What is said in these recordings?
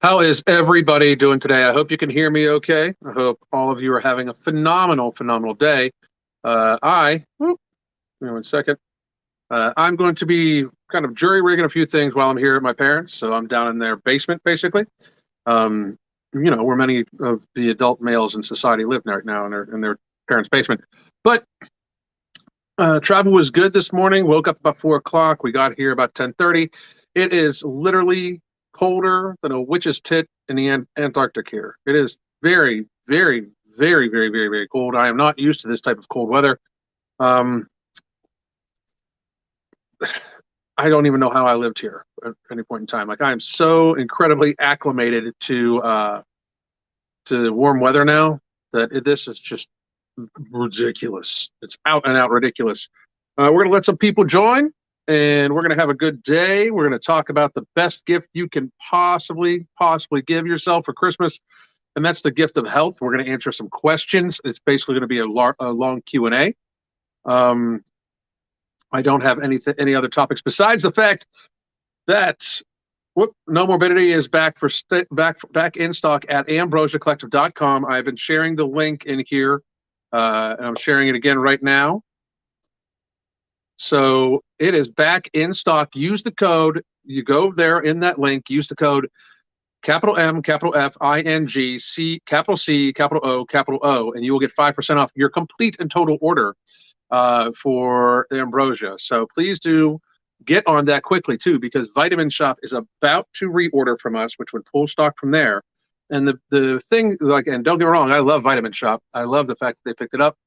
How is everybody doing today? I hope you can hear me okay. I hope all of you are having a phenomenal day. Give me one second. I'm going to be kind of jury rigging a few things while I'm here at my parents'. So I'm down in their basement, basically. Um, where many of the adult males in society live right now in their parents' basement. But travel was good this morning. Woke up about 4 o'clock. We got here about 10:30. It is literally colder than a witch's tit in the Antarctic here. It is very cold. I am not used to this type of cold weather. Um, I don't even know how I lived here at any point in time. Like I am so incredibly acclimated to warm weather now that this is just ridiculous. It's out and out ridiculous. We're going to let some people join and we're going to have a good day. We're going to talk about the best gift you can possibly give yourself for Christmas. And that's the gift of health. We're going to answer some questions. It's basically going to be a long Q&A. I don't have any other topics besides the fact that No Morbidity is back in stock at ambrosiacollective.com. I've been sharing the link in here, and I'm sharing it again right now. So it is back in stock. Use the code. You go there in that link. Use the code capital M, capital F, ING, C, capital O, capital O, and you will get 5% off your complete and total order for Ambrosia. So please do get on that quickly too, because Vitamin Shop is about to reorder from us, which would pull stock from there. And the thing, like, and don't get me wrong, I love Vitamin Shop. I love the fact that they picked it up.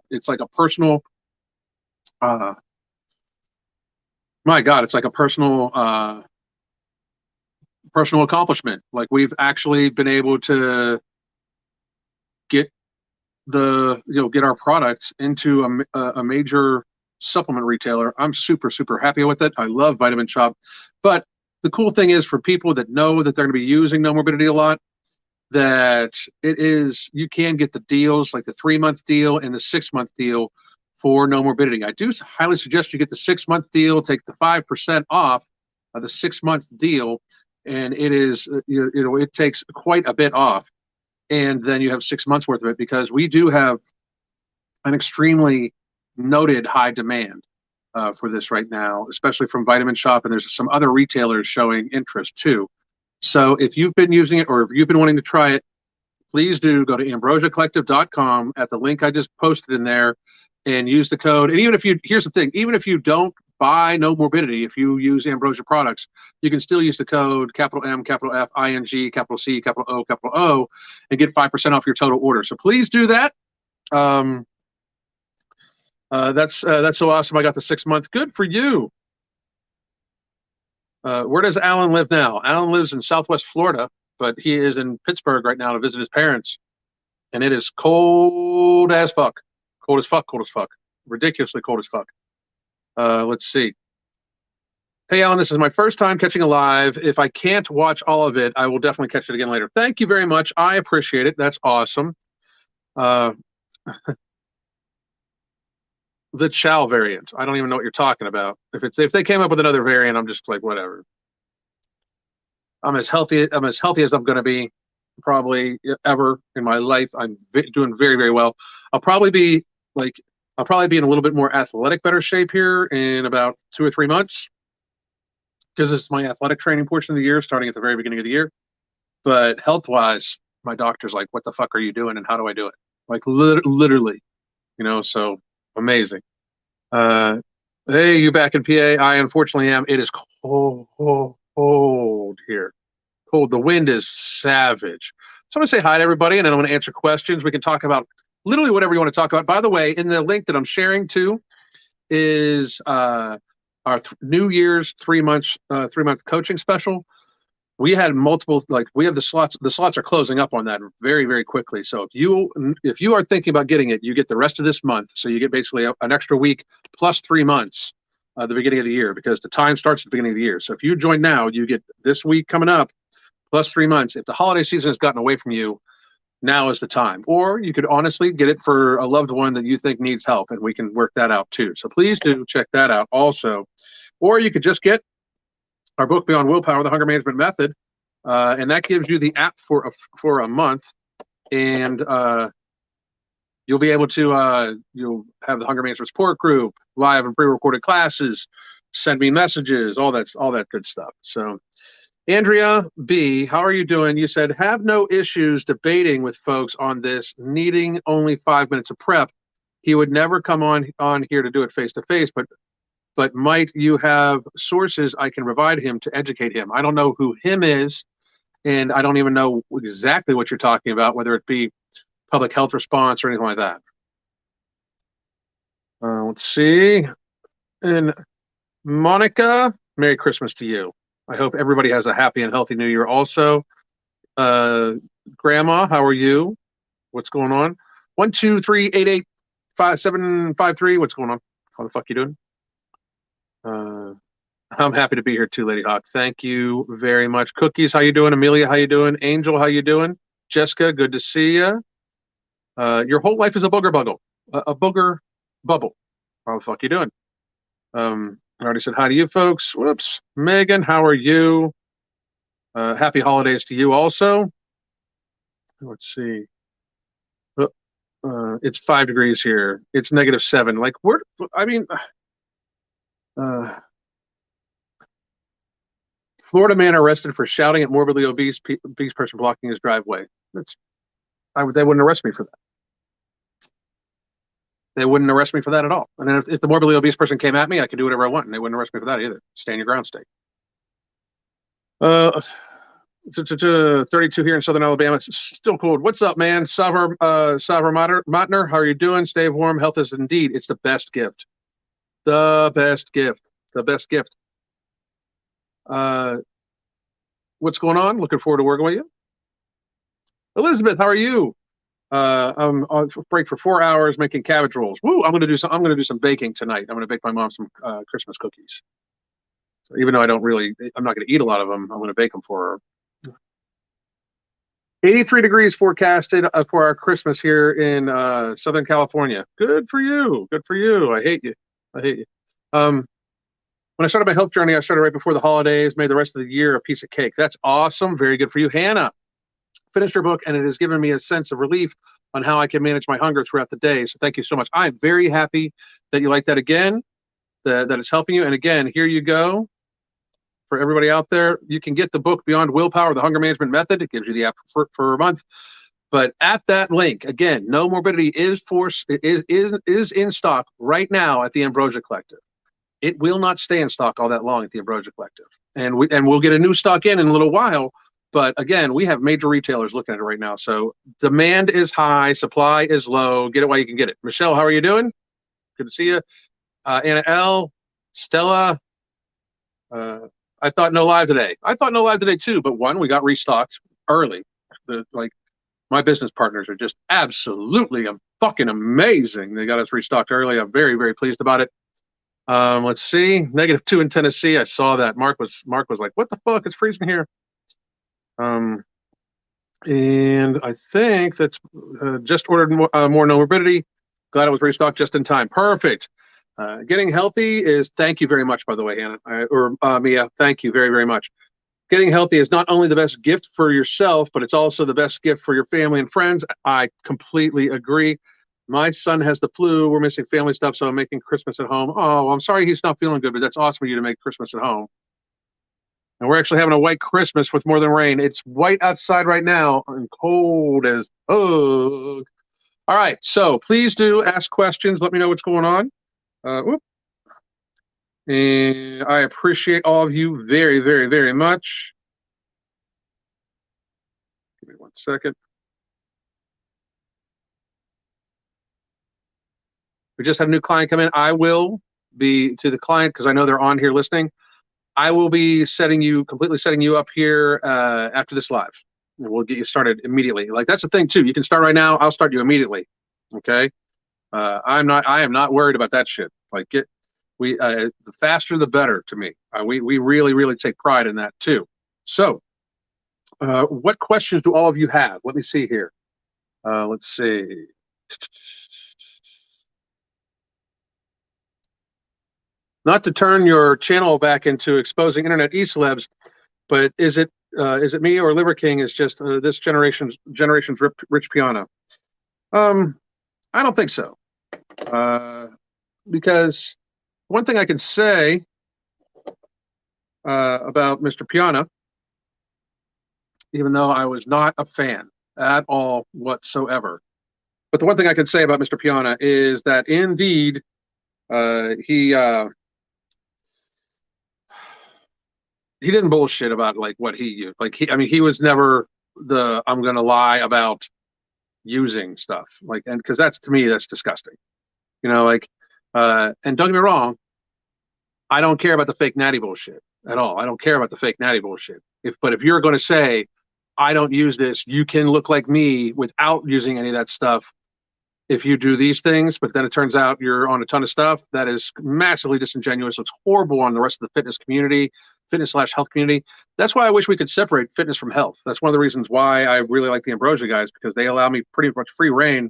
It's like a personal, my God, it's like a personal accomplishment. Like we've actually been able to get get our products into a major supplement retailer. I'm super happy with it. I love Vitamin Shop. But the cool thing is, for people that know that they're going to be using No Morbidity a lot, that you can get the deals, like the 3-month deal and the 6-month deal for No Morbidity. I do highly suggest you get the 6-month deal, take the 5% off of the 6-month deal, and it takes quite a bit off. And then you have 6 months worth of it, because we do have an extremely noted high demand for this right now, especially from Vitamin Shop, and there's some other retailers showing interest too. So if you've been using it or if you've been wanting to try it, please do go to ambrosiacollective.com at the link I just posted in there and use the code. And here's the thing, even if you don't buy No Morbidity, if you use Ambrosia products, you can still use the code capital M, capital F, ING, capital C, capital O, and get 5% off your total order. So please do that. That's so awesome. I got the 6-month. Good for you. Where does Alan live now? Alan lives in Southwest Florida, but he is in Pittsburgh right now to visit his parents. And it is cold as fuck. Cold as fuck. Ridiculously cold as fuck. Let's see. Hey, Alan, this is my first time catching a live. If I can't watch all of it, I will definitely catch it again later. Thank you very much. I appreciate it. That's awesome. The Chow variant. I don't even know what you're talking about. If they came up with another variant, I'm just like, whatever. I'm as healthy as I'm going to be probably ever in my life. I'm doing very well. I'll probably be in a little bit more athletic, better shape here in about 2 or 3 months, because it's my athletic training portion of the year, starting at the very beginning of the year. But health-wise, my doctor's like, what the fuck are you doing and how do I do it? Like literally, so amazing. Hey, you back in PA? I unfortunately am. It is cold here. Cold. The wind is savage. So I'm going to say hi to everybody, and then I'm going to answer questions. We can talk about literally whatever you want to talk about. By the way, in the link that I'm sharing too is our New Year's 3-month coaching special. We had multiple, we have the slots are closing up on that very quickly. So if you are thinking about getting it, you get the rest of this month. So you get basically an extra week plus 3 months at the beginning of the year, because the time starts at the beginning of the year. So if you join now, you get this week coming up plus 3 months. If the holiday season has gotten away from you, now is the time. Or you could honestly get it for a loved one that you think needs help, and we can work that out too. So please do check that out also. Or you could just get our book, Beyond Willpower, The Hunger Management Method. and that gives you the app for a month, and you'll be able to you'll have the Hunger Management Support Group, live and pre-recorded classes, send me messages, all that good stuff. So, Andrea B, how are you doing? You said have no issues debating with folks on this, needing only 5 minutes of prep. He would never come on here to do it face to face, but might you have sources I can provide him to educate him? I don't know who him is, and I don't even know exactly what you're talking about, whether it be public health response or anything like that. Let's see. And Monica, Merry Christmas to you. I hope everybody has a happy and healthy New Year also. Grandma, how are you? What's going on? 123885753. What's going on? How the fuck you doing? I'm happy to be here too, Lady Hawk. Thank you very much. Cookies, how you doing? Amelia, how you doing? Angel, how you doing? Jessica, good to see you. Your whole life is a booger bubble. A booger bubble. How the fuck you doing? I already said hi to you folks. Whoops. Megan, how are you? Happy holidays to you also. Let's see. It's 5 degrees here. It's -7. Like, where? I mean, Florida man arrested for shouting at morbidly obese person blocking his driveway. They wouldn't arrest me for that. They wouldn't arrest me for that at all. And then if the morbidly obese person came at me, I could do whatever I want, and they wouldn't arrest me for that either. Stand your ground, state. 32 here in Southern Alabama. It's still cold. What's up, man? Savra Motner, how are you doing? Stay warm. Health is indeed. It's the best gift. The best gift. The best gift. What's going on? Looking forward to working with you. Elizabeth, how are you? I'm on break for 4 hours making cabbage rolls. Woo! I'm gonna do some baking tonight. I'm gonna bake my mom some Christmas cookies. So even though I'm not gonna eat a lot of them. I'm gonna bake them for her. 83 degrees forecasted for our Christmas here in Southern California. Good for you. Good for you. I hate you. I hate you. When I started my health journey, I started right before the holidays, made the rest of the year a piece of cake. That's awesome. Very good for you. Hannah finished her book, and it has given me a sense of relief on how I can manage my hunger throughout the day. So thank you so much. I'm very happy that you like that again, that it's helping you. And again, here you go. For everybody out there, you can get the book Beyond Willpower, the Hunger Management Method. It gives you the app for a month. But at that link, again, No Morbidity is in stock right now at the Ambrosia Collective. It will not stay in stock all that long at the Ambrosia Collective. And we'll get a new stock in a little while. But again, we have major retailers looking at it right now. So demand is high, supply is low. Get it while you can get it. Michelle, how are you doing? Good to see you. Anna L, Stella. I thought no live today. I thought no live today too. But we got restocked early. My business partners are just absolutely fucking amazing. They got us restocked early. I'm very, very pleased about it. Let's see. -2 in Tennessee. I saw that. Mark was like, "What the fuck? It's freezing here." And I think that's just ordered more No Morbidity. Glad it was restocked just in time. Perfect. Getting healthy is, thank you very much, by the way, Hannah, or Mia. Thank you very, very much. Getting healthy is not only the best gift for yourself, but it's also the best gift for your family and friends. I completely agree. My son has the flu. We're missing family stuff, so I'm making Christmas at home. Oh, I'm sorry he's not feeling good, but that's awesome of you to make Christmas at home. And we're actually having a white Christmas with more than rain. It's white outside right now and cold as ugh. All right, so please do ask questions. Let me know what's going on. And I appreciate all of you very, very, very much. Give me 1 second. We just had a new client come in. I will be to the client because I know they're on here listening. I will be completely setting you up here after this live. And we'll get you started immediately. Like, that's the thing too. You can start right now. I'll start you immediately. Okay. I am not worried about that shit. Like, the faster the better to me. We really, really take pride in that too. So, what questions do all of you have? Let me see here. Let's see. Not to turn your channel back into exposing internet e-celebs, but is it is it me or Liver King is just this generation's Rich Piana? Um, I don't think so. Because one thing I can say about Mr. Piana, even though I was not a fan at all whatsoever, but the one thing I can say about Mr. Piana is that indeed he didn't bullshit about like what he used. Like I mean, he was never the I'm gonna lie about using stuff like, and because that's to me that's disgusting. Like, and don't get me wrong, I don't care about the fake natty bullshit at all. I don't care about the fake natty bullshit. But if you're going to say I don't use this, you can look like me without using any of that stuff if you do these things, but then it turns out you're on a ton of stuff, that is massively disingenuous. Looks horrible on the rest of the fitness community, fitness/health community. That's why I wish we could separate fitness from health. That's one of the reasons why I really like the Ambrosia guys, because they allow me pretty much free reign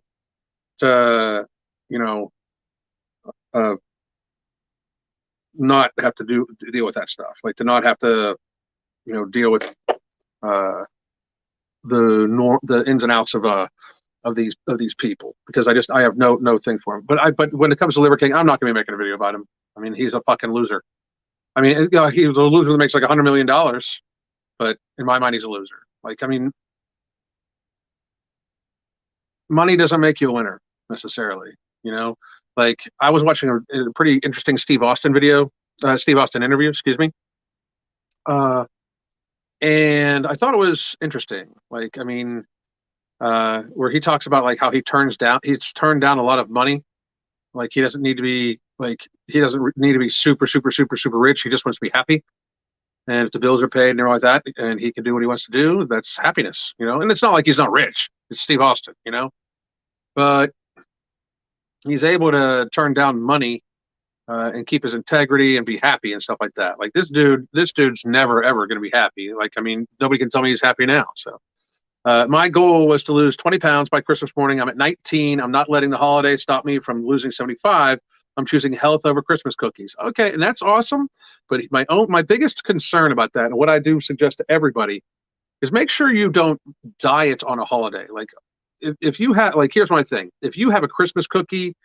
to, you know, uh, not have to deal with that stuff. Like to not have to, deal with uh, the ins and outs of these people, because I have no thing for him. But when it comes to Liver King, I'm not going to be making a video about him. I mean, he's a fucking loser. I mean, he's a loser that makes like $100 million, but in my mind, he's a loser. Like, I mean, money doesn't make you a winner necessarily. Like I was watching a pretty interesting Steve Austin interview, excuse me. And I thought it was interesting. Like, I mean, where he talks about like how he's turned down a lot of money. Like he doesn't need to be super, super, super, super rich. He just wants to be happy. And if the bills are paid and everything like that, and he can do what he wants to do, that's happiness, And it's not like he's not rich. It's Steve Austin, But he's able to turn down money and keep his integrity and be happy and stuff like that. Like this dude's never ever going to be happy. Like, I mean, nobody can tell me he's happy now. So my goal was to lose 20 pounds by Christmas morning. I'm at 19. I'm not letting the holidays stop me from losing 75. I'm choosing health over Christmas cookies. Okay, and that's awesome. But my biggest concern about that, and what I do suggest to everybody, is make sure you don't diet on a holiday. Like if you have, like, here's my thing. If you have a Christmas cookie,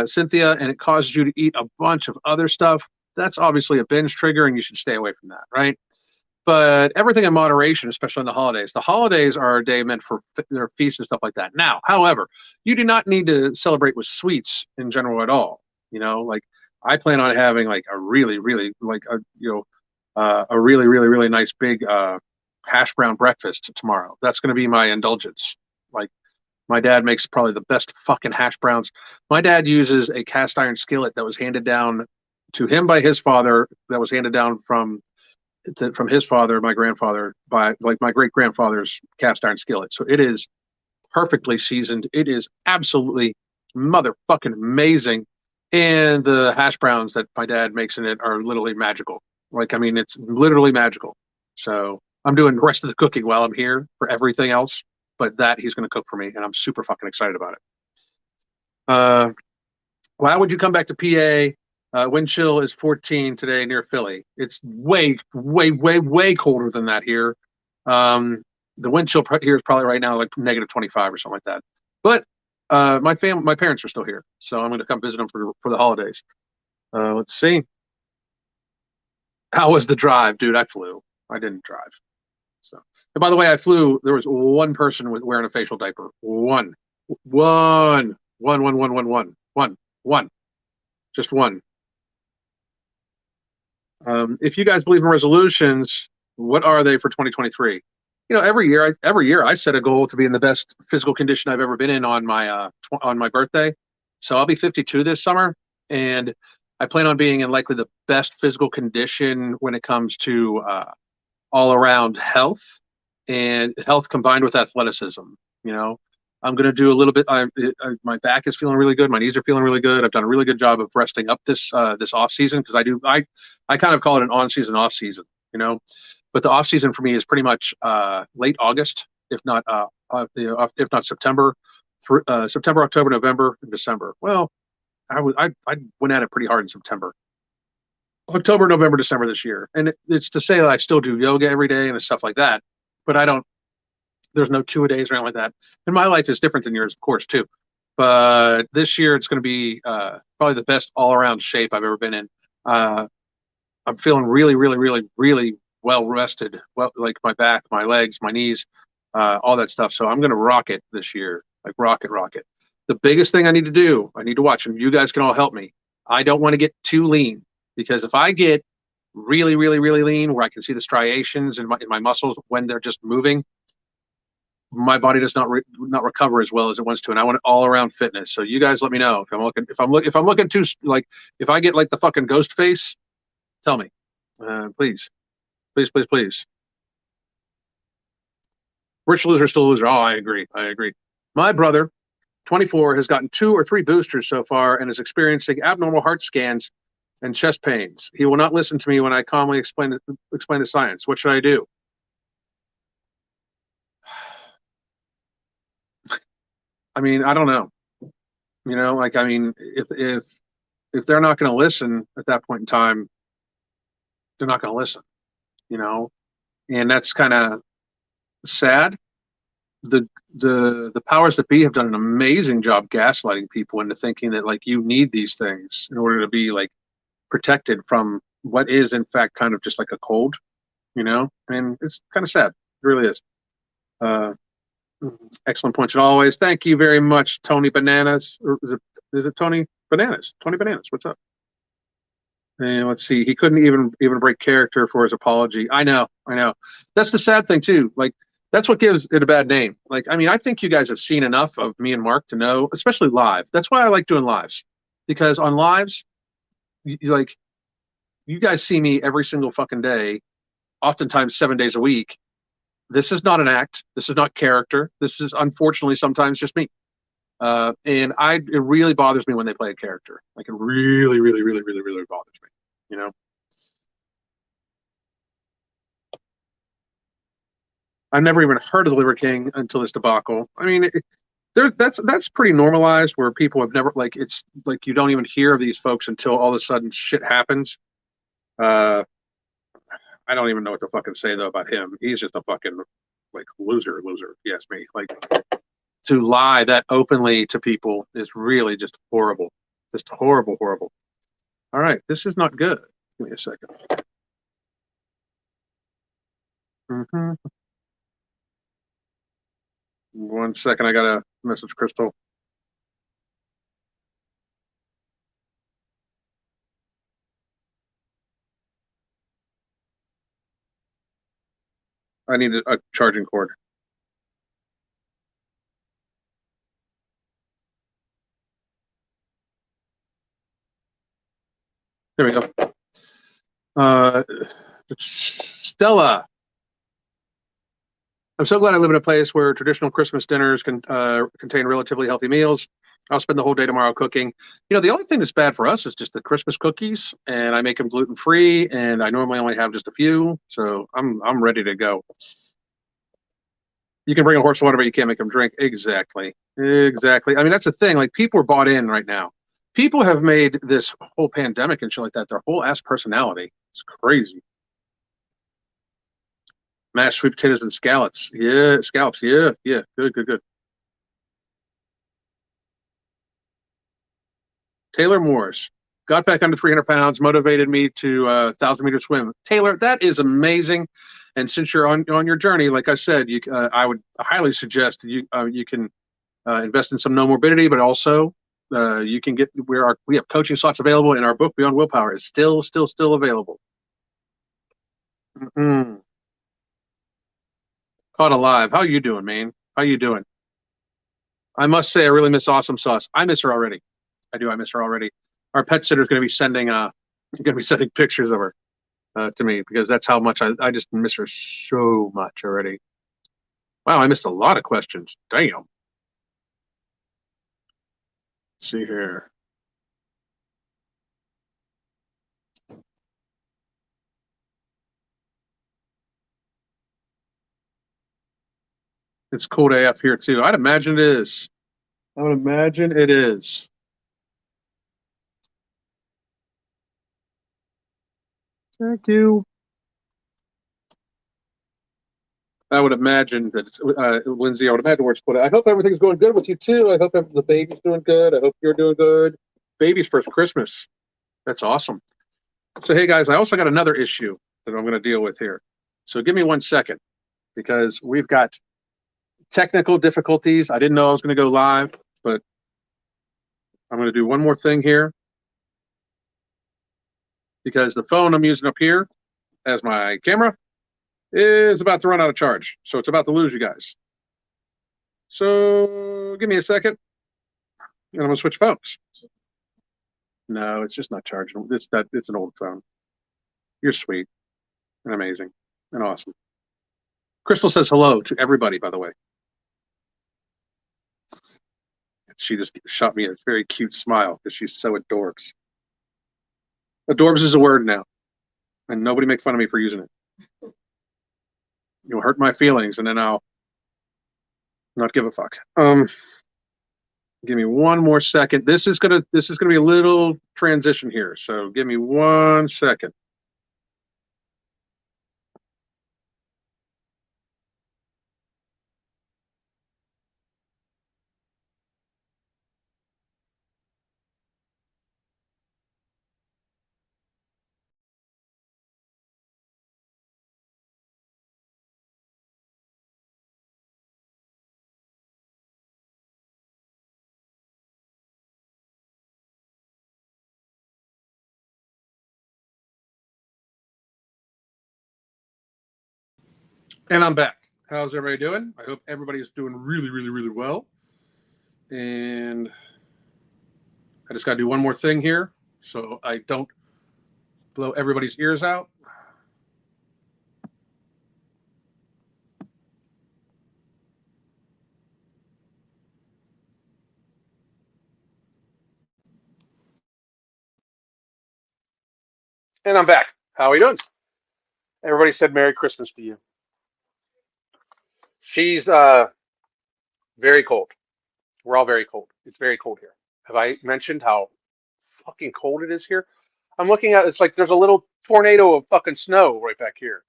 Cynthia, and it causes you to eat a bunch of other stuff, that's obviously a binge trigger, and you should stay away from that, right? But everything in moderation, especially on the holidays. The holidays are a day meant for their feasts and stuff like that. Now, however, you do not need to celebrate with sweets in general at all. Like I plan on having like a really, really like a really, really, really nice big hash brown breakfast tomorrow. That's going to be my indulgence. Like my dad makes probably the best fucking hash browns. My dad uses a cast iron skillet that was handed down to him by his father, that was handed down from his father, my grandfather, by like my great grandfather's cast iron skillet. So it is perfectly seasoned. It is absolutely motherfucking amazing. And the hash browns that my dad makes in it are literally magical. Like, I mean, it's literally magical. So I'm doing the rest of the cooking while I'm here for everything else, but that he's going to cook for me, and I'm super fucking excited about it. Why would you come back to PA? Wind chill is 14 today near Philly. It's way, way, way, way colder than that here. The wind chill here is probably right now like negative 25 or something like that. But my parents are still here, so I'm going to come visit them for the holidays. Let's see. How was the drive, dude? I flew. I didn't drive. So, and by the way, I flew. There was one person wearing a facial diaper. One. Just one. If you guys believe in resolutions, what are they for 2023? Every year I set a goal to be in the best physical condition I've ever been in on my birthday. So I'll be 52 this summer, and I plan on being in likely the best physical condition when it comes to all around health, and health combined with athleticism. I'm going to do a little bit. My back is feeling really good. My knees are feeling really good. I've done a really good job of resting up this off season, because I kind of call it an on season, off season, but the off season for me is pretty much late August, if not September, through September, October, November, and December. Well, I went at it pretty hard in September. October, November, December this year. And it's to say that I still do yoga every day and stuff like that, but I don't. There's no 2 a days or anything like that. And my life is different than yours, of course, too. But this year it's going to be probably the best all around shape I've ever been in. Uh, I'm feeling really, really, really, really well rested. Well, like my back, my legs, my knees, all that stuff. So I'm going to rock it this year, like rocket, rocket. The biggest thing I need to do, I need to watch, and you guys can all help me. I don't want to get too lean because if I get really, really, really lean, where I can see the striations in my muscles when they're just moving, my body does not recover as well as it wants to, and I want all around fitness. So you guys let me know if I'm looking too like if I get like the fucking ghost face, tell me, please, please, please, please. Rich loser, still loser. Oh, I agree. I agree. My brother, 24, has gotten 2 or 3 boosters so far and is experiencing abnormal heart scans and chest pains. He will not listen to me when I calmly explain the science. What should I do? I mean, I don't know. You know, like I mean, if they're not going to listen at that point in time, they're not going to listen. You know, and that's kind of sad. The powers that be have done an amazing job gaslighting people into thinking that like you need these things in order to be like protected from what is in fact kind of just like a cold, you know, and it's kind of sad. It really is. Uh, Excellent points as always. Thank you very much, Tony Bananas. Or is it Tony Bananas? Tony Bananas. What's up? And let's see. He couldn't even break character for his apology. I know. I know. That's the sad thing too. Like that's what gives it a bad name. Like I mean, I think you guys have seen enough of me and Mark to know, especially live. That's why I like doing lives because on lives, like you guys see me every single fucking day, oftentimes 7 days a week. This is not an act. This is not character. This is unfortunately sometimes just me. And it really bothers me when they play a character. Like it really, really, really, really, really bothers me. You know, I've never even heard of the Liver King until this debacle. I mean, that's pretty normalized where people have never like it's like you don't even hear of these folks until all of a sudden shit happens. Uh, I don't even know what to fucking say though about him. He's just a fucking like loser. If you ask me. Like to lie that openly to people is really just horrible. Just horrible, horrible. All right, this is not good. Give me a second. Mm-hmm. 1 second, I got a message, Crystal. I need a charging cord. There we go. Stella, I'm so glad I live in a place where traditional Christmas dinners can contain relatively healthy meals. I'll spend the whole day tomorrow cooking. You know, the only thing that's bad for us is just the Christmas cookies, and I make them gluten free, and I normally only have just a few, so I'm ready to go. You can bring a horse water, but you can't make them drink. Exactly, exactly. I mean, that's the thing. Like people are bought in right now. People have made this whole pandemic and shit like that their whole ass personality. It's crazy. Mashed sweet potatoes and scallops. Yeah, scallops. Yeah, yeah. Good, good, good. Taylor Morris got back under 300 pounds, motivated me to 1,000 meter swim. Taylor, that is amazing. And since you're on your journey, like I said, I would highly suggest that you can invest in some no morbidity, but also you can get we have coaching slots available, and our book Beyond Willpower is still available. Mm-hmm. Caught alive. How you doing, man? How you doing? I must say, I really miss Awesome Sauce. I miss her already. I do. I miss her already. Our pet sitter is going to be sending pictures of her to me because that's how much I just miss her so much already. Wow, I missed a lot of questions. Damn. Let's see here. It's cold AF here too. I'd imagine it is. I would imagine it is. Thank you. I would imagine that, Lindsay, I would imagine where it's put. I hope everything's going good with you too. I hope the baby's doing good. I hope you're doing good. Baby's first Christmas. That's awesome. So, hey guys, I also got another issue that I'm going to deal with here. So, give me 1 second because we've got technical difficulties. I didn't know I was going to go live, but I'm going to do one more thing here because the phone I'm using up here as my camera is about to run out of charge. So, it's about to lose you guys. So, give me a second and I'm going to switch phones. No, it's just not charging. It's an old phone. You're sweet and amazing and awesome. Crystal says hello to everybody, by the way. She just shot me a very cute smile because she's so adorbs. Adorbs is a word now, and nobody make fun of me for using it. You'll hurt my feelings, and then I'll not give a fuck. Give me 1 more second. This is gonna be a little transition here, so give me 1 second. And I'm back. How's everybody doing? I hope everybody's doing really, really, really well. And I just got to do one more thing here so I don't blow everybody's ears out. And I'm back. How are you doing? Everybody said Merry Christmas to you. She's very cold. We're all very cold. It's very cold here. Have I mentioned how fucking cold it is here? I'm looking at it's like there's a little tornado of fucking snow right back here.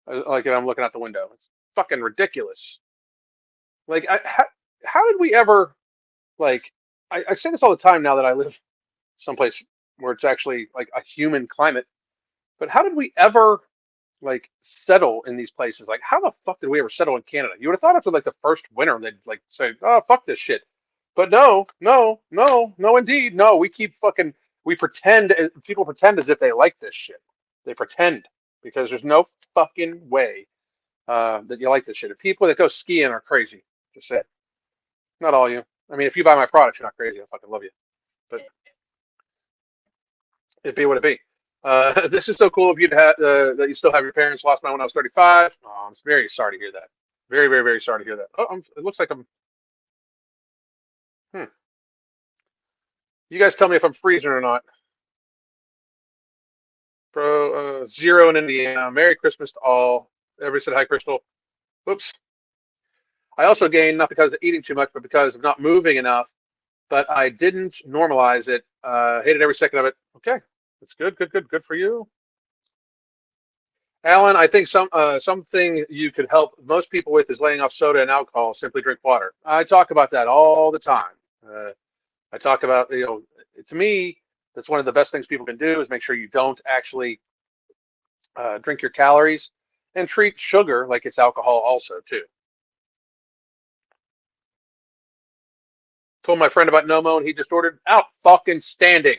Like I'm looking out the window. It's fucking ridiculous. Like how did we ever like I say this all the time now that I live someplace where it's actually like a human climate, but how did we ever like settle in these places? Like, how the fuck did we ever settle in Canada? You would have thought after like the first winter they'd like say, "Oh, fuck this shit," but no, no, no, no, indeed, no. We keep fucking we pretend people pretend as if they like this shit. They pretend because there's no fucking way that you like this shit. And people that go skiing are crazy. Just say, not all you. I mean, if you buy my product, you're not crazy. I fucking love you, but it be what it be. This is so cool of you to have that you still have your parents. Lost mine when I was 35. Oh, I'm very sorry to hear that. Very, very, very sorry to hear that. Oh, it looks like I'm. Hmm. You guys tell me if I'm freezing or not. Bro, zero in Indiana. Merry Christmas to all. Everybody said hi, Crystal. Oops. I also gained not because of eating too much, but because of not moving enough. But I didn't normalize it. Hated every second of it. Okay, that's good, good, good, good for you. Alan, I think something you could help most people with is laying off soda and alcohol. Simply drink water. I talk about that all the time. I talk about, to me, that's one of the best things people can do is make sure you don't actually drink your calories and treat sugar like it's alcohol also too. Told my friend about Nomo and he just ordered out fucking standing.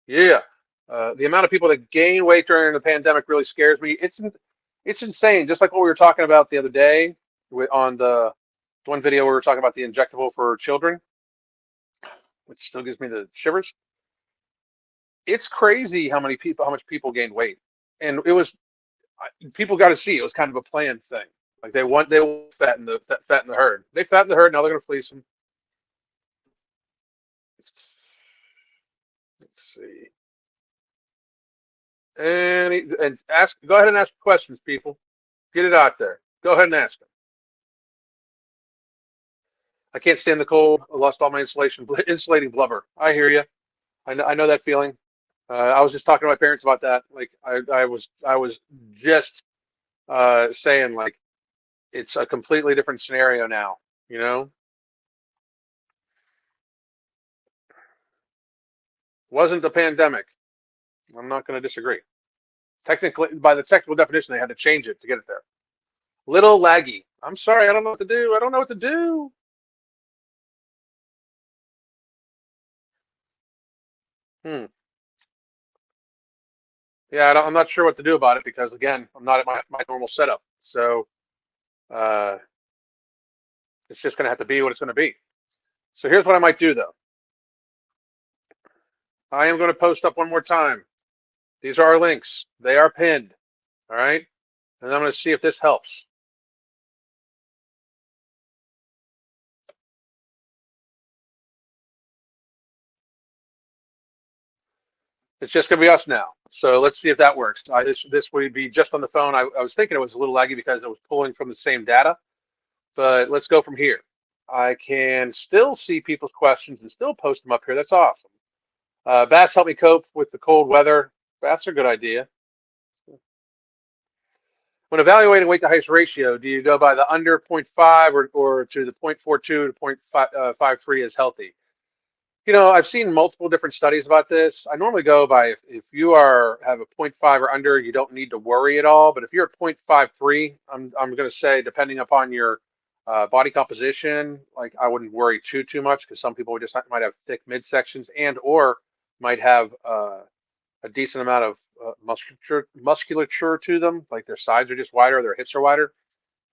Yeah. The amount of people that gain weight during the pandemic really scares me. It's insane. Just like what we were talking about the other day on the one video we were talking about the injectable for children, which still gives me the shivers. It's crazy how much people gain weight, and it was people got to see it was kind of a planned thing. Like they want fatten the herd. They fatten the herd. Now they're going to fleece them. Let's see. And ask. Go ahead and ask questions, people. Get it out there. Go ahead and ask them. I can't stand the cold. I lost all my insulating blubber. I hear you. I know that feeling. I was just talking to my parents about that. Like I was just saying like it's a completely different scenario now. You know, wasn't the pandemic. I'm not going to disagree. Technically, by the technical definition, they had to change it to get it there. Little laggy. I'm sorry, I don't know what to do. I don't know what to do. Hmm. Yeah, I'm not sure what to do about it because again, I'm not at my normal setup. So uh, it's just going to have to be what it's going to be. So here's what I might do though. I am going to post up one more time. These are our links. They are pinned. All right. And I'm going to see if this helps. It's just going to be us now. So let's see if that works. This would be just on the phone. I was thinking it was a little laggy because it was pulling from the same data, but let's go from here. I can still see people's questions and still post them up here. That's awesome. Bass help me cope with the cold weather. That's a good idea. When evaluating weight to height ratio, do you go by the under zero point 0.5 or to the 0.42 to 0.53 as healthy? I've seen multiple different studies about this. I normally go by if you have a zero point 0.5 or under, you don't need to worry at all. But if you're at 0.53, I'm going to say depending upon your body composition, like I wouldn't worry too much because some people just might have thick midsections and or might have a decent amount of musculature to them, like their sides are just wider, their hips are wider.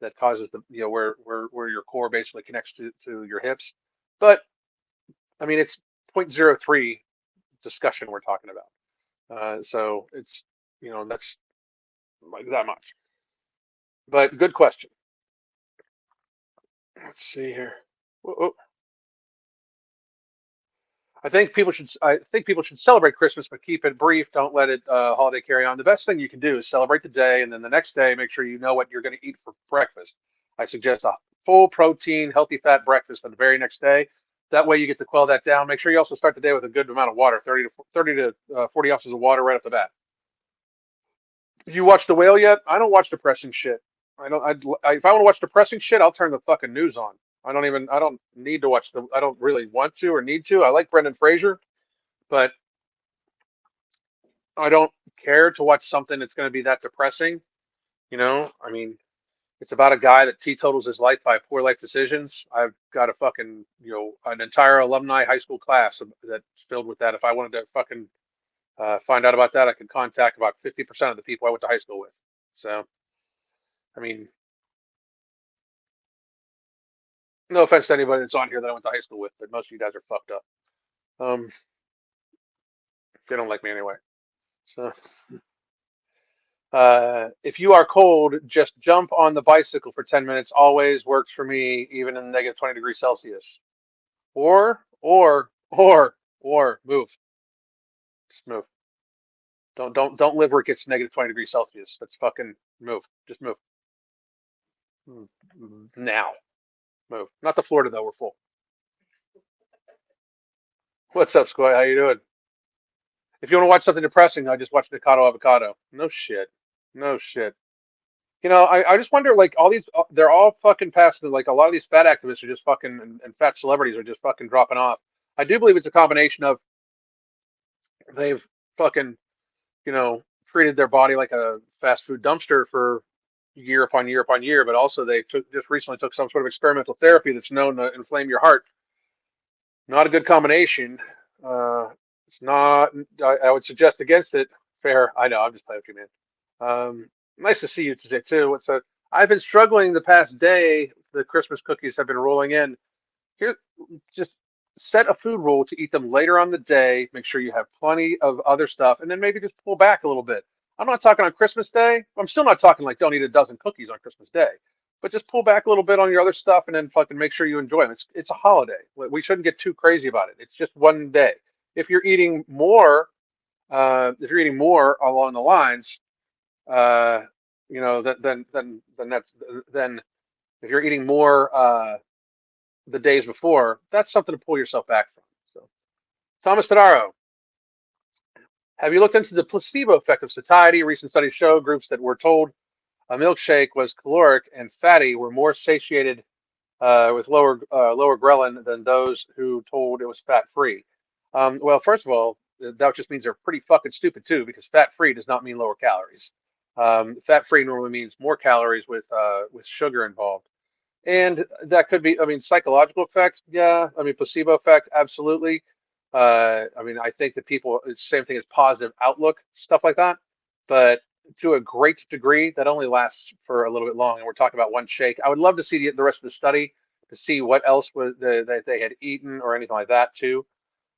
That causes where your core basically connects to your hips. But I mean, it's zero point zero 0.03 discussion we're talking about. So it's, that's like that much. But good question. Let's see here. Whoa. I think people should celebrate Christmas, but keep it brief. Don't let it holiday carry on. The best thing you can do is celebrate the day, and then the next day, make sure you know what you're going to eat for breakfast. I suggest a full protein, healthy fat breakfast for the very next day. That way, you get to quell that down. Make sure you also start the day with a good amount of water, 30 to 40 ounces of water right off the bat. You watch The Whale yet? I don't watch depressing shit. I don't. If I want to watch depressing shit, I'll turn the fucking news on. I don't need to watch the. I don't really want to or need to. I like Brendan Fraser, but I don't care to watch something that's going to be that depressing. I mean, it's about a guy that teetotals his life by poor life decisions. I've got a fucking, an entire alumni high school class that's filled with that. If I wanted to fucking find out about that, I could contact about 50% of the people I went to high school with. So, I mean, no offense to anybody that's on here that I went to high school with, but most of you guys are fucked up. Um, they don't like me anyway. So. If you are cold, just jump on the bicycle for 10 minutes. Always works for me, even in negative 20 degrees Celsius. Or move. Just move. Don't live where it gets negative 20 degrees Celsius. That's fucking move. Just move. Now. Move. Not to Florida though, we're full. What's up, Squad? How you doing? If you want to watch something depressing, I just watch Mikado Avocado. No shit. No shit. I just wonder, like, all these, they're all fucking passive. Like, a lot of these fat activists are just fucking, and fat celebrities are just fucking dropping off. I do believe it's a combination of they've fucking, treated their body like a fast food dumpster for year upon year upon year, but also they just recently took some sort of experimental therapy that's known to inflame your heart. Not a good combination. Uh, it's not, I would suggest against it. Fair. I know, I'm just playing with you, man. Nice to see you today too. I've been struggling the past day. The Christmas cookies have been rolling in. Here, just set a food rule to eat them later on the day. Make sure you have plenty of other stuff, and then maybe just pull back a little bit. I'm not talking on Christmas Day. I'm still not talking like don't eat a dozen cookies on Christmas Day, but just pull back a little bit on your other stuff, and then fucking make sure you enjoy them. It's a holiday. We shouldn't get too crazy about it. It's just one day. If you're eating more, along the lines, uh, then if you're eating more the days before, that's something to pull yourself back from. So, Thomas Fedaro, Have you looked into the placebo effect of satiety? Recent studies show groups that were told a milkshake was caloric and fatty were more satiated with lower ghrelin than those who told it was fat free. Well, first of all, that just means they're pretty fucking stupid too, because fat free does not mean lower calories. Fat free normally means more calories with sugar involved. And that could be, I mean, psychological effect. Yeah. I mean, placebo effect. Absolutely. I mean, I think that people, it's the same thing as positive outlook, stuff like that. But to a great degree, that only lasts for a little bit long. And we're talking about one shake. I would love to see the rest of the study to see what else that they had eaten or anything like that too.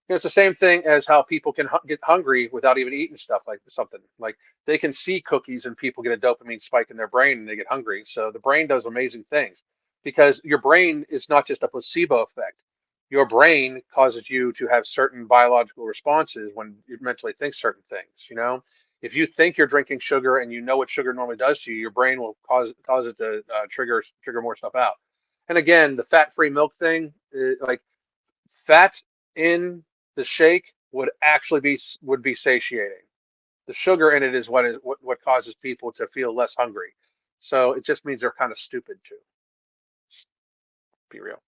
It's the same thing as how people can get hungry without even eating stuff like something. Like they can see cookies and people get a dopamine spike in their brain and they get hungry. So the brain does amazing things because your brain is not just a placebo effect. Your brain causes you to have certain biological responses when you mentally think certain things. If you think you're drinking sugar and you know what sugar normally does to you, your brain will cause it to trigger more stuff out. And again, the fat-free milk thing, like fat in the shake would be satiating. The sugar in it is what causes people to feel less hungry. So it just means they're kind of stupid too. Be real.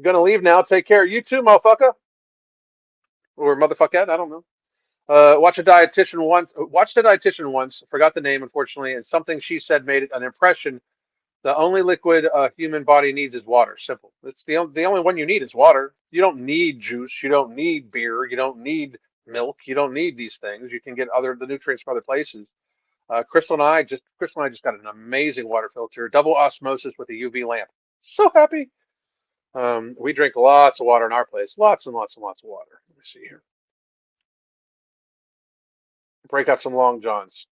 Gonna leave now. Take care. You too, motherfucker, or motherfucker. I don't know. Watch a dietitian once. Watched a dietitian once. Forgot the name, unfortunately, and something she said made an impression. The only liquid a human body needs is water. Simple. It's the only one you need is water. You don't need juice. You don't need beer. You don't need milk. You don't need these things. You can get the nutrients from other places. Crystal and I just got an amazing water filter, double osmosis with a UV lamp. So happy. We drink lots of water in our place. Lots and lots and lots of water. Let me see here. Break out some long johns.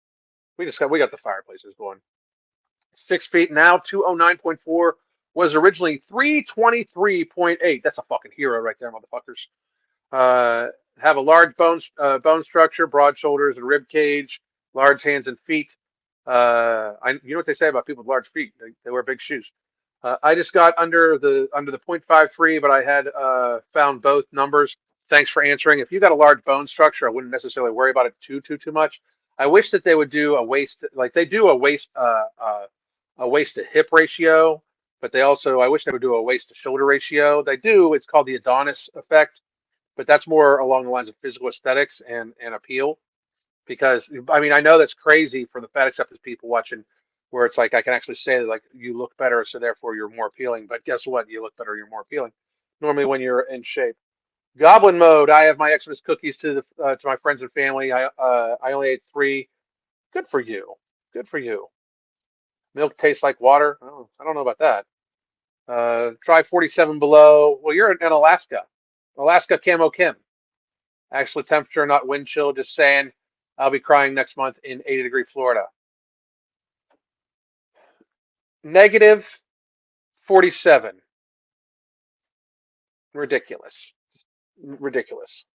We got the fireplaces going. 6 feet now, 209.4 was originally 323.8. That's a fucking hero right there, motherfuckers. Uh, have a large bone structure, broad shoulders and rib cage, large hands and feet. You know what they say about people with large feet? They wear big shoes. I just got under the 0.53, but I had found both numbers. Thanks for answering. If you got a large bone structure, I wouldn't necessarily worry about it too much. I wish that they would do a waist like they do a waist to hip ratio, but I wish they would do a waist to shoulder ratio. They do. It's called the Adonis effect, but that's more along the lines of physical aesthetics and appeal. Because I mean, I know that's crazy for the fat acceptance people watching, where it's like I can actually say that like you look better, so therefore you're more appealing. But guess what? You look better, you're more appealing. Normally, when you're in shape. Goblin mode. I have my Xmas cookies to my friends and family. I only ate 3. Good for you. Good for you. Milk tastes like water. Oh, I don't know about that. Try 47 below. Well, you're in Alaska. Alaska Camo Kim. Actual temperature, not wind chill. Just saying. I'll be crying next month in 80-degree Florida. Negative 47. Ridiculous. Ridiculous.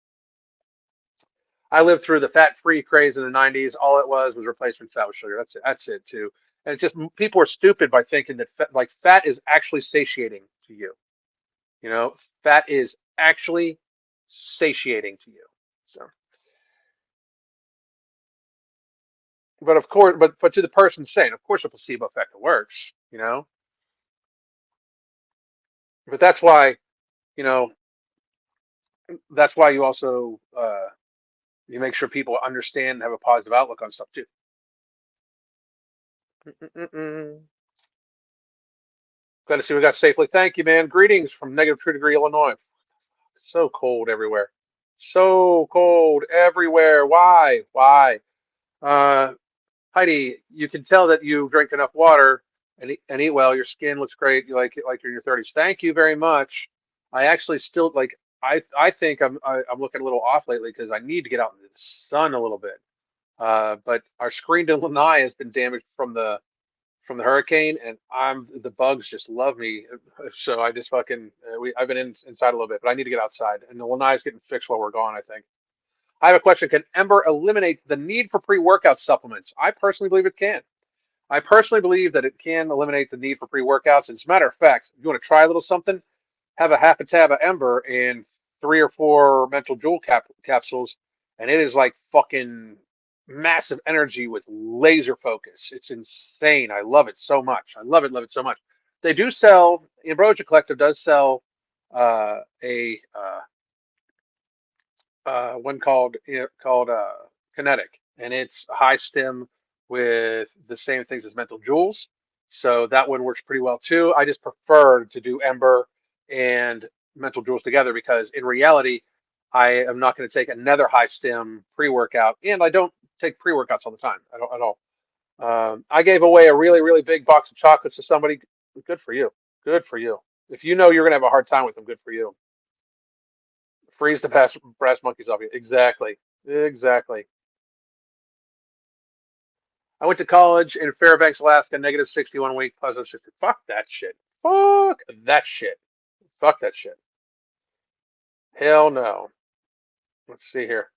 I lived through the fat-free craze in the 90s. All it was replacement fat with sugar. That's it. That's it too. And it's just people are stupid by thinking that fat is actually satiating to you. Fat is actually satiating to you. So, but of course, but to the person saying, of course, a placebo effect works. But you know, that's why you also you make sure people understand and have a positive outlook on stuff too. Mm-mm-mm. Glad to see we got safely. Thank you, man. Greetings from -2 degree Illinois. So cold everywhere. So cold everywhere. Why? Why? Uh, Heidi, you can tell that you drink enough water and eat well. Your skin looks great. You like you're in your 30s. Thank you very much. I actually still like. I think I'm looking a little off lately because I need to get out in the sun a little bit. But our screen to lanai has been damaged from the hurricane, and the bugs just love me. So I just fucking I've been inside a little bit, but I need to get outside. And the lanai is getting fixed while we're gone, I think. I have a question. Can Ember eliminate the need for pre-workout supplements? I personally believe it can. I personally believe that it can eliminate the need for pre-workouts. As a matter of fact, if you want to try a little something, have a half a tab of Ember and three or four mental jewel capsules, and it is like fucking massive energy with laser focus. It's insane. I love it so much. I love it so much. They do sell. Ambrosia Collective does sell a one called Kinetic, and it's high stim with the same things as Mental Jewels. So that one works pretty well too. I just prefer to do Ember and Mental Jewels together because in reality, I am not going to take another high stim pre workout, and I don't take pre workouts all the time. I don't at all. I gave away a really really big box of chocolates to somebody. Good for you. Good for you. If you know you're going to have a hard time with them, good for you. Freeze the brass monkeys off you. Exactly. Exactly. I went to college in Fairbanks, Alaska, negative 61 week, positive 60. Fuck that shit. Fuck that shit. Fuck that shit. Hell no. Let's see here.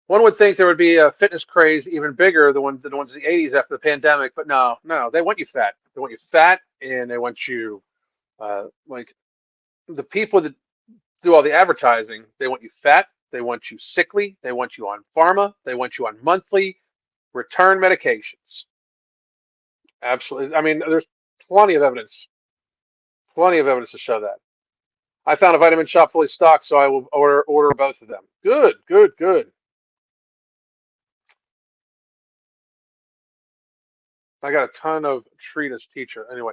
One would think there would be a fitness craze even bigger than the ones in the 80s after the pandemic, but no, no. They want you fat. They want you fat, and they want you, like, the people that do all the advertising, they want you fat. They want you sickly. They want you on pharma. They want you on monthly return medications. Absolutely. I mean, there's plenty of evidence, plenty of evidence to show that. I found a vitamin shop fully stocked, so I will order both of them. Good, good, good. I got a ton of treatise teacher. Anyway,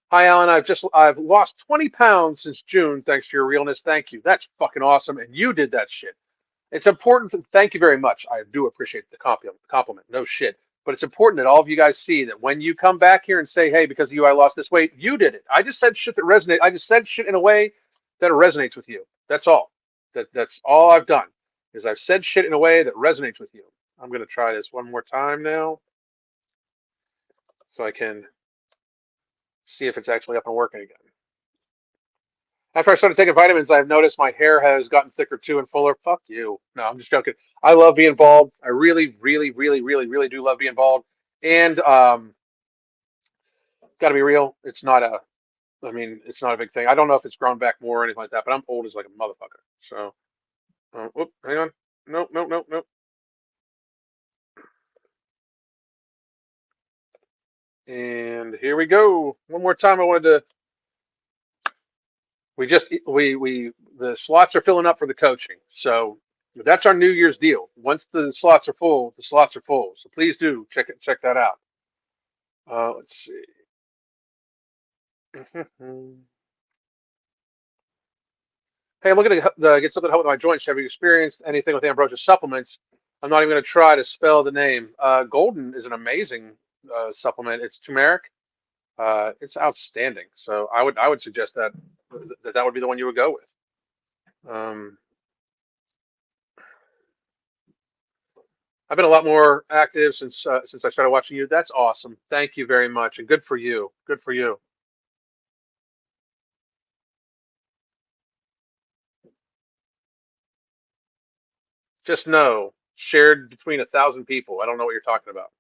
hi Alan. I've lost 20 pounds since June thanks to your realness. Thank you. That's fucking awesome. And you did that shit. It's important. Thank you very much. I do appreciate the compliment. No shit. But it's important that all of you guys see that when you come back here and say, "Hey, because of you, I lost this weight," you did it. I just said shit that resonates. I just said shit in a way that resonates with you. That's all. That's all I've done. Is I've said shit in a way that resonates with you. I'm gonna try this one more time now, so I can see if it's actually up and working again. After I started taking vitamins, I've noticed my hair has gotten thicker too and fuller. Fuck you. No, I'm just joking. I love being bald. I really, really, really, really, really do love being bald. And got to be real, it's not a. I mean, it's not a big thing. I don't know if it's grown back more or anything like that, but I'm old as like a motherfucker. So, whoop, hang on. Nope, nope, nope, nope. And here we go. One more time. I wanted to. We the slots are filling up for the coaching. So that's our New Year's deal. Once the slots are full, the slots are full. So please do check that out. Let's see. Hey, I'm looking to get something to help with my joints. Have you experienced anything with ambrosia supplements? I'm not even going to try to spell the name. Golden is an amazing supplement. It's turmeric. It's outstanding. So I would suggest that would be the one you would go with. Um, I've been a lot more active since I started watching you. That's awesome. Thank you very much, and good for you. Good for you. Just know, shared between 1,000 people. I don't know what you're talking about.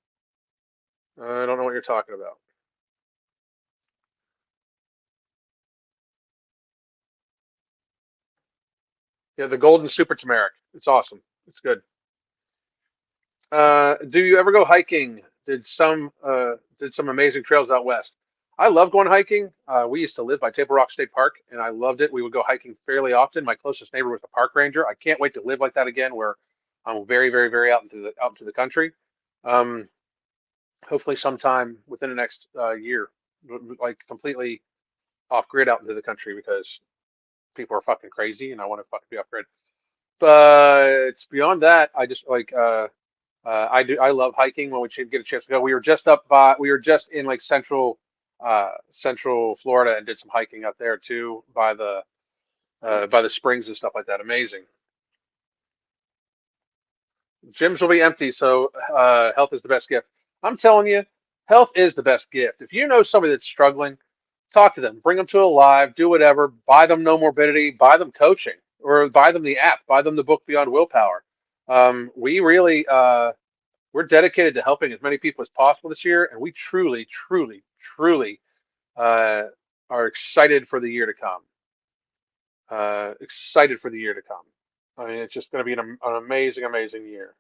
I don't know what you're talking about. Yeah, the golden super turmeric. It's awesome. It's good. Do you ever go hiking? Did some amazing trails out west. I love going hiking. We used to live by Table Rock State Park, and I loved it. We would go hiking fairly often. My closest neighbor was a park ranger. I can't wait to live like that again, where I'm very, very, very out into the country. Um, Hopefully, sometime within the next year, like completely off grid out into the country because people are fucking crazy, and I want to fucking be off grid. But beyond that, I just like I do. I love hiking when we get a chance to go. We were just in like central Florida and did some hiking up there too by the springs and stuff like that. Amazing. Gyms will be empty, so health is the best gift. I'm telling you, health is the best gift. If you know somebody that's struggling, talk to them, bring them to a live, do whatever, buy them No Morbidity, buy them coaching, or buy them the app, buy them the book Beyond Willpower. We really we're dedicated to helping as many people as possible this year, and we truly, truly, truly uh, are excited for the year to come. Excited for the year to come. I mean, it's just going to be an amazing, amazing year.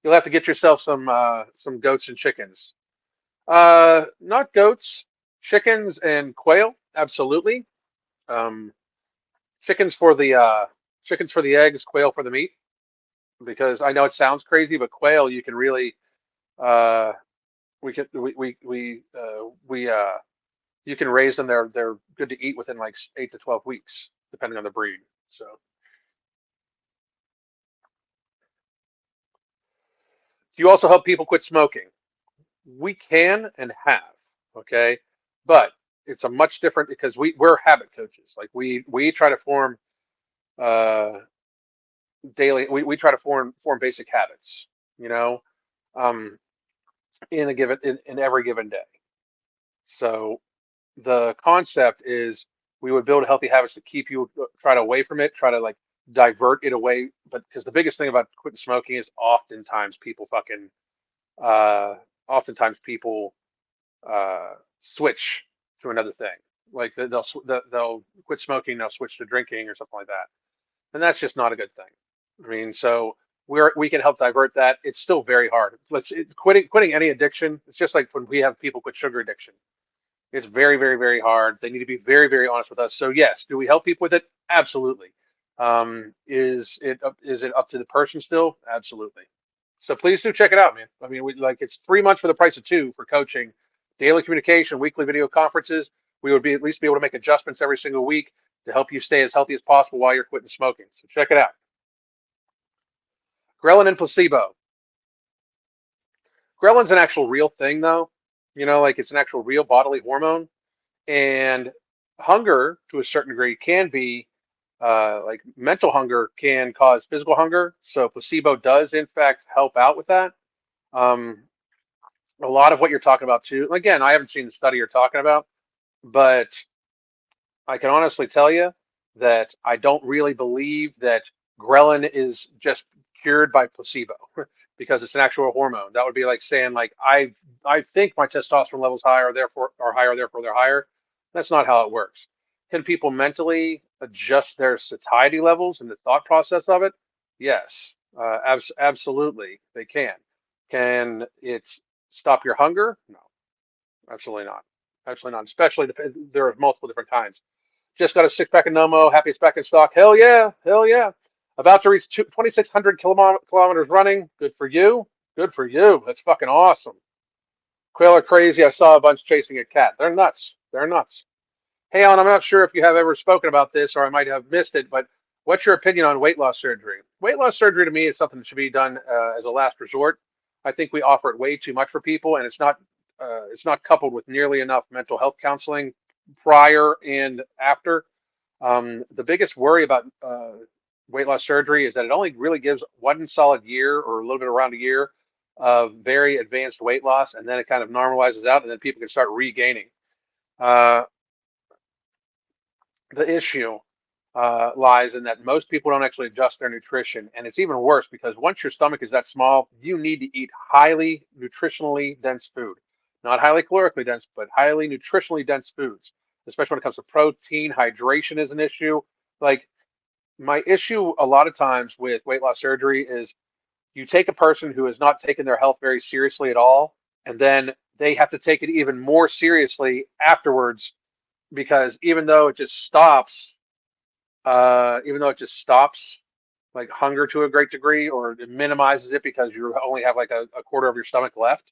You'll have to get yourself some goats and chickens. Not goats, chickens and quail. Absolutely. Um, chickens for the chickens for the eggs, quail for the meat. Because I know it sounds crazy, but quail you can really uh, we you can raise them. They're good to eat within like 8 to 12 weeks, depending on the breed. So do you also help people quit smoking? We can and have, okay, but it's a much different because we're habit coaches. Like we try to form uh, daily. We try to form basic habits. You know, um, in every given day. So the concept is we would build healthy habits to keep you try to away from it, try to like divert it away. But because the biggest thing about quitting smoking is uh, oftentimes people switch to another thing. Like they'll quit smoking, they'll switch to drinking or something like that, and that's just not a good thing. I mean, so we can help divert that. It's still very hard. Quitting any addiction. It's just like when we have people quit sugar addiction. It's very, very, very hard. They need to be very, very honest with us. So yes, do we help people with it? Absolutely. Is it up to the person still? Absolutely. So please do check it out, man. I mean, it's 3 months for the price of two for coaching, daily communication, weekly video conferences. We would be at least be able to make adjustments every single week to help you stay as healthy as possible while you're quitting smoking. So check it out. Ghrelin and placebo. Ghrelin's an actual real thing, though. You know, like it's an actual real bodily hormone. And hunger, to a certain degree, can be like mental hunger can cause physical hunger. So placebo does, in fact, help out with that. Um, a lot of what you're talking about, too. Again, I haven't seen the study you're talking about, but I can honestly tell you that I don't really believe that ghrelin is just cured by placebo because it's an actual hormone. That would be like saying like I think my testosterone levels higher, therefore they're higher. That's not how it works. Can people mentally adjust their satiety levels and the thought process of it? Yes, absolutely they can. Can it stop your hunger? No, absolutely not. Absolutely not. Especially there are multiple different kinds. Just got a six pack of Nomo, happiest back in stock. Hell yeah, hell yeah. About to reach 2,600 kilometers running. Good for you. Good for you. That's fucking awesome. Quail are crazy. I saw a bunch chasing a cat. They're nuts. They're nuts. Hey, Alan, I'm not sure if you have ever spoken about this or I might have missed it, but what's your opinion on weight loss surgery? Weight loss surgery to me is something that should be done as a last resort. I think we offer it way too much for people, and it's not coupled with nearly enough mental health counseling prior and after. The biggest worry about weight loss surgery is that it only really gives 1 solid year or a little bit around a year of very advanced weight loss, and then it kind of normalizes out, and then people can start regaining. Uh, the issue lies in that most people don't actually adjust their nutrition, and it's even worse because once your stomach is that small, you need to eat highly nutritionally dense food, not highly calorically dense, but highly nutritionally dense foods. Especially when it comes to protein, hydration is an issue. Like my issue a lot of times with weight loss surgery is you take a person who has not taken their health very seriously at all, and then they have to take it even more seriously afterwards because even though it just stops like hunger to a great degree, or it minimizes it because you only have like a quarter of your stomach left.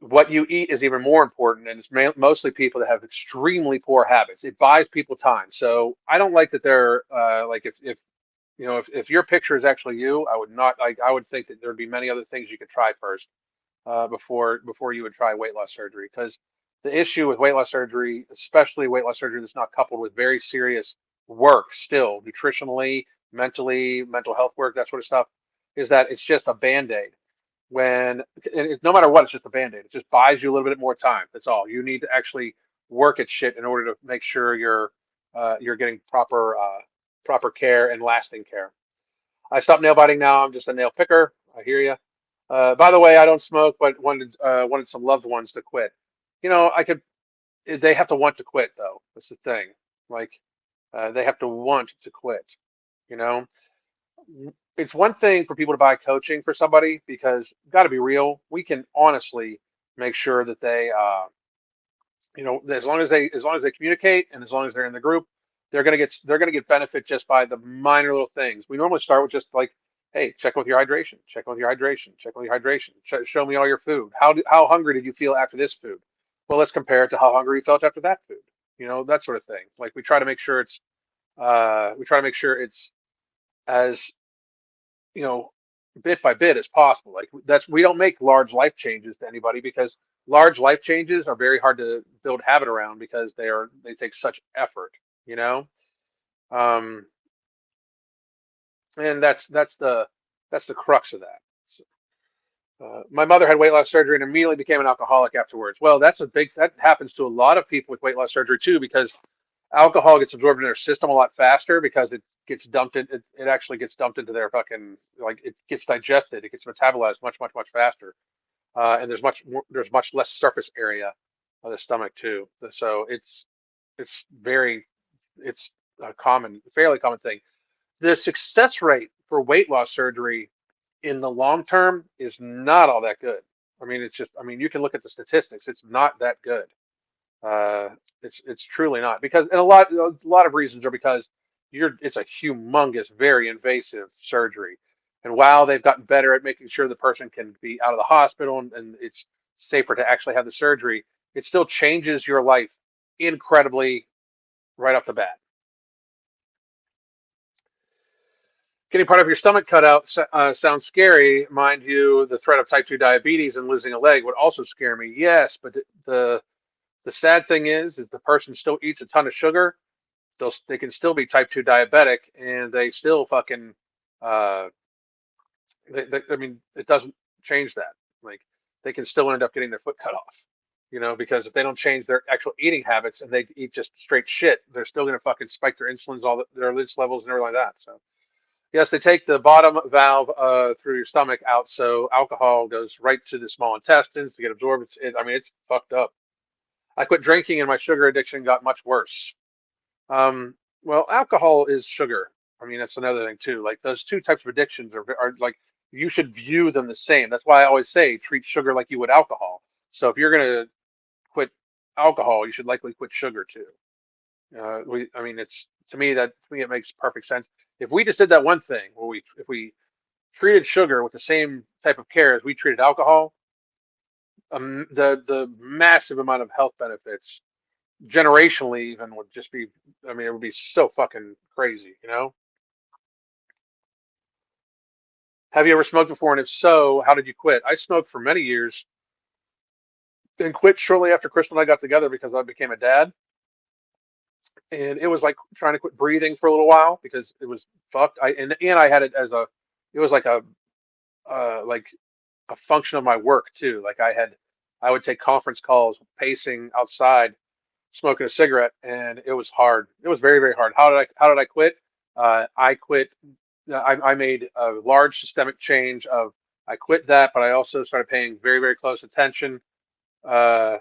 What you eat is even more important, and it's mostly people that have extremely poor habits. It buys people time. So I don't like that they're like if you know if your picture is actually you, I would not like I would think that there'd be many other things you could try first before you would try weight loss surgery. Because the issue with weight loss surgery, especially weight loss surgery that's not coupled with very serious work, still nutritionally, mentally, mental health work, that sort of stuff, is that it's just a band-aid. No matter what, it's just a band-aid. It just buys you a little bit more time. That's all. You need to actually work at shit in order to make sure you're getting proper care and lasting care. I stopped nail biting now. I'm just a nail picker. I hear you. By the way, I don't smoke, but wanted some loved ones to quit. I could. They have to want to quit, though. That's the thing. Like, they have to want to quit. You know, it's one thing for people to buy coaching for somebody because, got to be real, we can honestly make sure that they, as long as they communicate and as long as they're in the group, they're gonna get benefit just by the minor little things. We normally start with just like, hey, check with your hydration, check with your hydration, check with your hydration. Show me all your food. How hungry did you feel after this food? Well, let's compare it to how hungry you felt after that food. That sort of thing. Like we try to make sure it's as you know, bit by bit as possible. Like we don't make large life changes to anybody because large life changes are very hard to build habit around because they take such effort, you know? Um, and that's the crux of that. So, my mother had weight loss surgery and immediately became an alcoholic afterwards. Well, that happens to a lot of people with weight loss surgery too, because alcohol gets absorbed in their system a lot faster because it actually gets dumped into their fucking, like, it gets digested, it gets metabolized much much much faster, and there's much less surface area of the stomach too, so it's very it's a fairly common thing. The success rate for weight loss surgery in the long term is not all that good. I mean, you can look at the statistics, it's not that good. uh, it's truly not, because, and a lot of reasons are because it's a humongous, very invasive surgery, and while they've gotten better at making sure the person can be out of the hospital, and it's safer to actually have the surgery, it still changes your life incredibly right off the bat. Getting part of your stomach cut out sounds scary. Mind you, the threat of type 2 diabetes and losing a leg would also scare me. Yes, but the sad thing is the person still eats a ton of sugar. They can still be type 2 diabetic, and they still fucking uh I mean, it doesn't change that. Like, they can still end up getting their foot cut off, because if they don't change their actual eating habits and they eat just straight shit, they're still going to fucking spike their their insulin levels and everything like that. So yes, they take the bottom valve through your stomach out, so alcohol goes right to the small intestines to get absorbed. It's fucked up. I quit drinking and my sugar addiction got much worse. Um, well, alcohol is sugar. That's another thing too. Like, those two types of addictions are like, you should view them the same. That's why I always say treat sugar like you would alcohol. So if you're gonna quit alcohol, you should likely quit sugar too. It's to me it makes perfect sense. If we just did that one thing, where if we treated sugar with the same type of care as we treated alcohol, the massive amount of health benefits generationally even would just be, it would be so fucking crazy, Have you ever smoked before, and if so, how did you quit? I smoked for many years and quit shortly after Crystal and I got together because I became a dad, and it was like trying to quit breathing for a little while because it was fucked. And I had it as it was like a function of my work too. Like, I would take conference calls pacing outside smoking a cigarette, and it was hard. It was very, very hard. How did I quit? I quit. I made a large systemic change of, I quit that, but I also started paying very, very close attention, uh,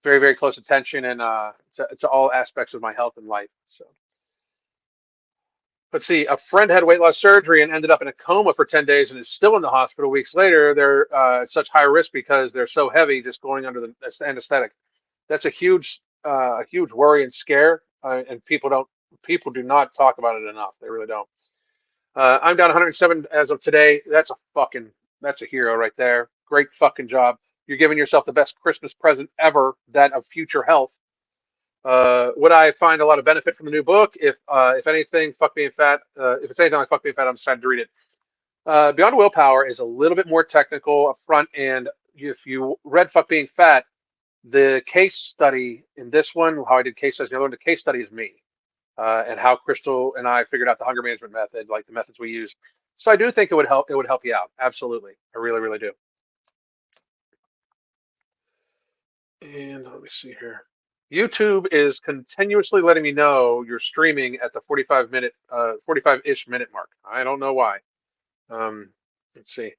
very, very close attention, and to all aspects of my health and life. So let's see. A friend had weight loss surgery and ended up in a coma for 10 days and is still in the hospital weeks later. They're at such high risk because they're so heavy just going under the anesthetic. That's a huge worry and scare, and people do not talk about it enough. They really don't. I'm down 107 as of today. That's a hero right there. Great fucking job. You're giving yourself the best Christmas present ever, that of future health. Would I find a lot of benefit from the new book? If anything, fuck being fat. If it's anything like fuck being fat, I'm excited to read it. Beyond Willpower is a little bit more technical up front, and if you read Fuck Being Fat, the case study in this one, how I did case studies in the other one, the case study is me, and how Crystal and I figured out the hunger management method, like the methods we use. So I do think it would help. It would help you out. Absolutely, I really, really do. And let me see here. YouTube is continuously letting me know you're streaming at the 45-ish minute mark. I don't know why. Let's see.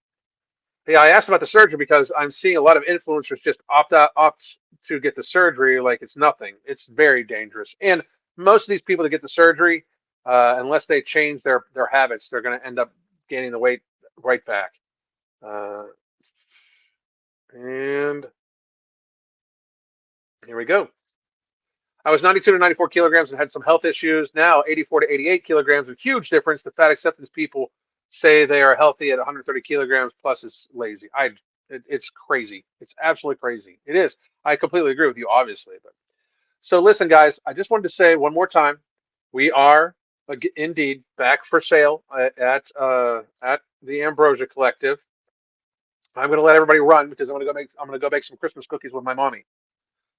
Yeah, I asked about the surgery because I'm seeing a lot of influencers just opt to get the surgery like it's nothing. It's very dangerous, and most of these people that get the surgery, unless they change their habits, they're going to end up gaining the weight right back. Uh, and here we go. I was 92 to 94 kilograms and had some health issues. Now 84 to 88 kilograms, a huge difference. The fat acceptance people say they are healthy at 130 kilograms plus is lazy. It's crazy. It's absolutely crazy. It is. I completely agree with you, obviously. But so listen, guys, I just wanted to say one more time, we are indeed back for sale at the Ambrosia Collective. I'm going to let everybody run because I'm going to go make some Christmas cookies with my mommy.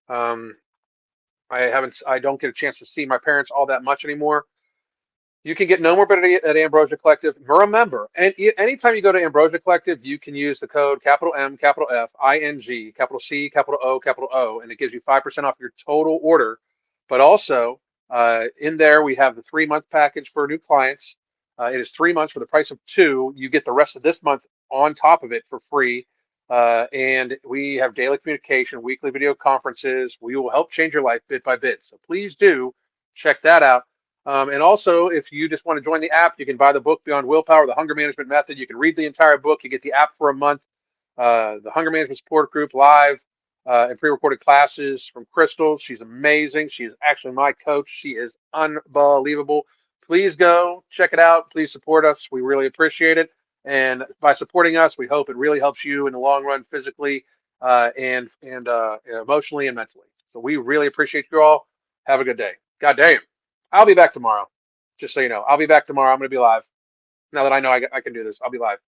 Um, I don't get a chance to see my parents all that much anymore. You can get no morbidity at Ambrosia Collective. Remember, and anytime you go to Ambrosia Collective, you can use the code capital M, capital F, ING, capital C, capital O, and it gives you 5% off your total order. But also, in there, we have the 3 month package for new clients. It is 3 months for the price of two. You get the rest of this month on top of it for free. And we have daily communication, weekly video conferences. We will help change your life bit by bit. So please do check that out. And also, if you just want to join the app, you can buy the book Beyond Willpower, The Hunger Management Method. You can read the entire book. You get the app for a month. The Hunger Management Support Group live and pre-recorded classes from Crystal. She's amazing. She's actually my coach. She is unbelievable. Please go check it out. Please support us. We really appreciate it. And by supporting us, we hope it really helps you in the long run, physically and emotionally and mentally. So we really appreciate you all. Have a good day. God damn. I'll be back tomorrow. Just so you know, I'll be back tomorrow. I'm going to be live. Now that I know I can do this, I'll be live.